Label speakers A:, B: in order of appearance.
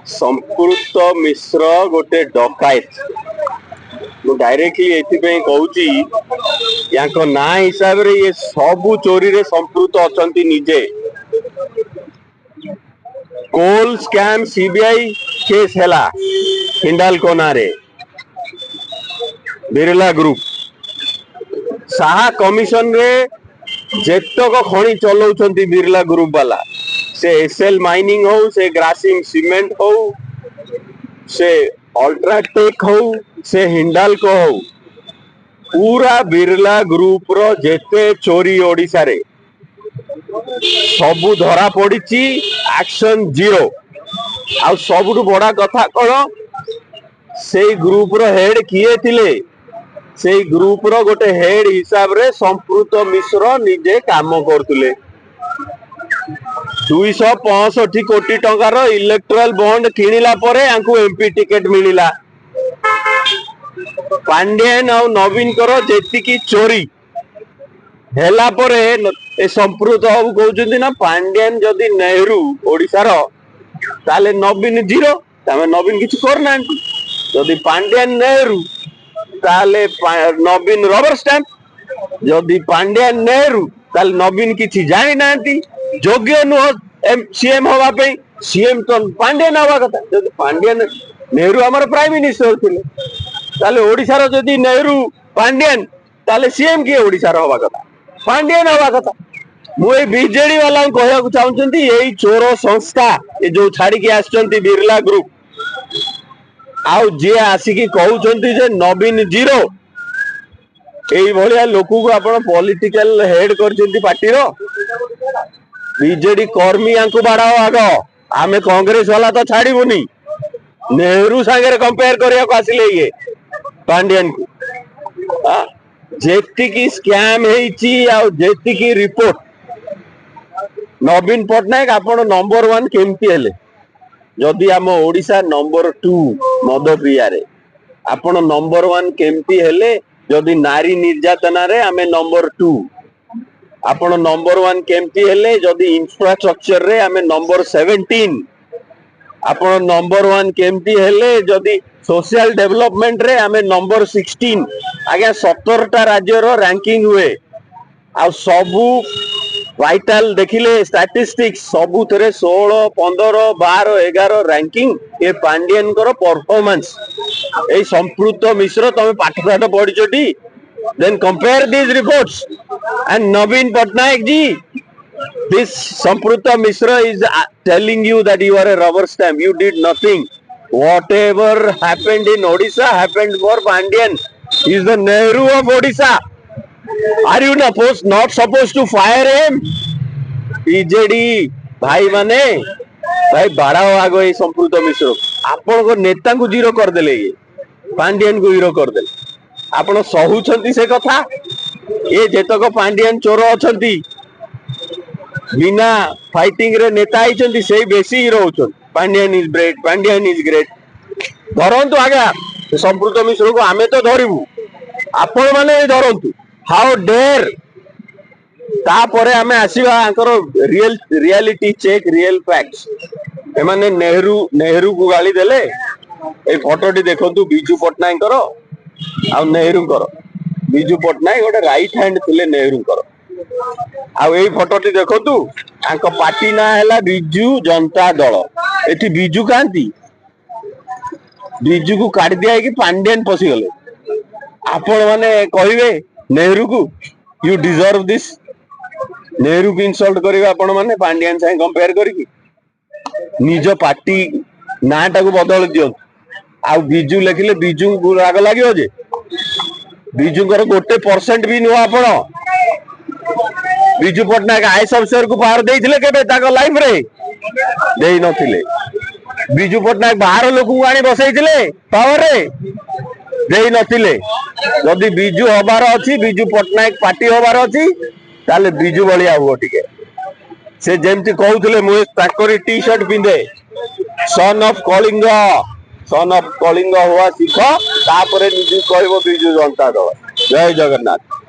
A: संपूत मिश्र गोटे डकायत डायरेक्टली एथि कहूची या ना हिसाब रे ये सबू चोरी रे संपूत अछंती निजे कोल स्कैम सीबीआई केस हैला हिंडाल्को नारे बिरला ग्रुप साहा कमिशन रे जेतक खणी चलाउछंती बिरला ग्रुप वाला से एसएल माइनिंग हो से ग्रासिम सीमेंट हो से अल्ट्राटेक हो से हिंडाल्को हो पूरा बिरला ग्रुप रो जेते चोरी ओडिसा रे सबू धरा पड़ी एक्शन जीरो आ सबुठु बड़ा कथा कौन से ग्रुप रो हेड किए थिले से ग्रुप रो गोटे हेड हिसाब रे संपूत मिश्र निजे काम करतुले 265 कोटी टंकार इलेक्ट्राल बॉन्ड किनिला परे आंकु एमपी टिकेट मिलिला पांड्यन और नवीन करो जेतिकी चोरी हेला परे ए संपूत बाबू कहउछन्ती ना पांड्यन जदि नेहरू ओडिसा रो ताले नवीन जीरो तमे नवीन किछ करना जदि पांड्यन नेहरू ताले नवीन रबर स्टैंप जदि पांड्यन नेहरू ताले नवीन किछि जानि नांती योग्य नुह सीएम हवा पे सीएम तो पांड्यन हवा कथा जदि पांड्यन नेहरू हमर प्राइम मिनिस्टर थिले ताले ओडिसा रो जदि नेहरू पांड्यन ताले सीएम के ओडिसा रो हवा कथा पांड्यन हवा कथा मुझे बीजेडी वाला कहया चाहूँ यही चोर संस्था ये जो छाड़ी के आसचंती बिरला ग्रुप आउ जे आसिकी कहउछंती जे नवीन जीरो एई भलिया लोक को आपण पॉलिटिकल हेड करचंती पार्टी रो बीजेडी कर्मी आंकु बाड़ाओ आग आमे कांग्रेस वाला तो छाड़ीबुनी नेहरू संगे कंपेयर करिया को आसिले ये पांड्यन को जेती की स्कैम हेची आ जेती की रिपोर्ट नवीन पटनायक आपण नंबर 1 केमती हेले जदि आम ओडिशा नंबर 2 मद पिया रे आपण नंबर 1 केमती हेले जदि नारी निर्यातना रे आमे नंबर 2 आपण नंबर 1 केमती हेले जदि इंफ्रास्ट्रक्चर रे आमे नंबर 17 आपण नंबर 1 केमती हेले जदि सोशल डेवलपमेंट रे आमे नंबर 16 आगे 17टा राज्य रो रैंकिंग हुए आ सबू वाइटल देखिले स्टैटिस्टिक्स सबू थरे 16 15 12 11 रैंकिंग ये पांड्यन करो परफॉर्मेंस ए संपूत मिश्र तमे पाठ पाठ पढिचोटी then compare this reports and Naveen Patnaik ji this Samput Mishra is telling you that you are a rubber stamp you did nothing whatever happened in Odisha happened for Pandyan. He is the Nehru of Odisha. Are you not supposed to fire him? BJD भाई माने भाई बाड़ाओ आगो ये संपूत मिश्र आपण को नेता को zero कर देले ये पांड्यन को जीरो कर देले आपण सहुचंती से कथा ये जेतक पांड्यन चोर अछंती बिना फाइटिंग रे नेता आइचंती से बेसी हीरो होचंती Pandian is great Pandian is great धरंतु आज्ञा संपूत मिश्र को आमे तो धरिबू आपण माने धरंतु हाउ डेयर तापरे आमे आसीबा आंकर रियलिटी चेक रियल फैक्ट्स एमाने नेहरू को गाली देले ए फोटोटी देखंतु बिजू पटनायक करो आ नेहरू करो बिजू पटनायक गोटे राइट हैंड थिले नेहरू करो आ ए फोटोटी देखंतु आंक पार्टी ना हैला बिजू जनता दल एठी बिजू कांती बिजू को काट दिया कि पांड्यन पसी गले आपण माने कहिवे नेहरू को यू डिजर्व दिस नेहरू को इंसल्ट करिवे आपण माने पांड्यन से कंपेयर करिकी निज पार्टी नाटा को बदल दियो आ बिजू लेखिले बिजू को राग लागियो जे बिजू कर गोटे परसेंट भी नुआ आपण बिजू पटनायक आईएएस अफसर को पावर देइथिले केबे ताको लाइफ रे देई नथिले बिजू पटनायक बाहर लोक को आनी बसैथिले पावर रे देई नथिले जदि बिजू हबार अछि बिजू पटनायक पार्टी हबार अछि ताले बिजू बलिया हुओ टिके से जेमति कहउथिले मु ताकरी टी शर्ट पिंदे सन ऑफ कलिंग हुआ शिख तापरे निजु कहबो बिजू जनता दल जय जगन्नाथ।